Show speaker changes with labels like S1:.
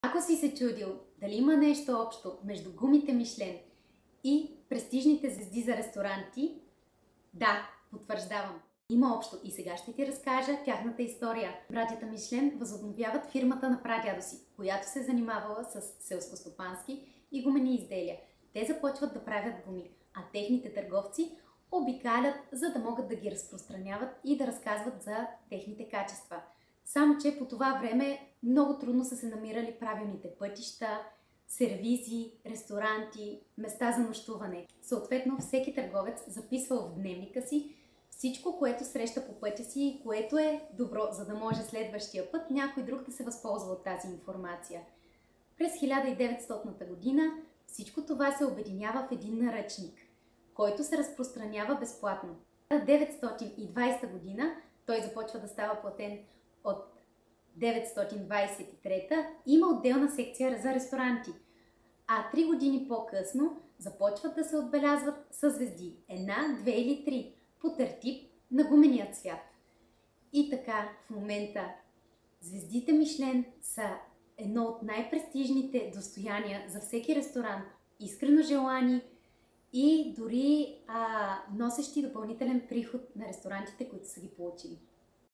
S1: Ако си се чудил дали има нещо общо между гумите Мишлен и престижните звезди за ресторанти, да, потвърждавам. Има общо и сега ще ти разкажа тяхната история. Братята Мишлен възобновяват фирмата на прадядо си, която се занимавала с селскостопански и гумени изделия. Те започват да правят гуми, а техните търговци обикалят, за да могат да ги разпространяват и да разказват за техните качества. Само че по това време много трудно са се намирали правилните пътища, сервизи, ресторанти, места за нощуване. Съответно, всеки търговец записвал в дневника си всичко, което среща по пътя си и което е добро, за да може следващия път някой друг да се възползва от тази информация. През 1900 година всичко това се обединява в един наръчник, който се разпространява безплатно. В 1920 година той започва да става платен от 1923 има отделна секция за ресторанти, а 3 години по-късно започват да се отбелязват със звезди. 1, 2 или 3 по тертип на гумения цвят. И така в момента звездите Мишлен са едно от най-престижните достояния за всеки ресторант, искрено желани и дори носещи допълнителен приход на ресторантите, които са ги получили.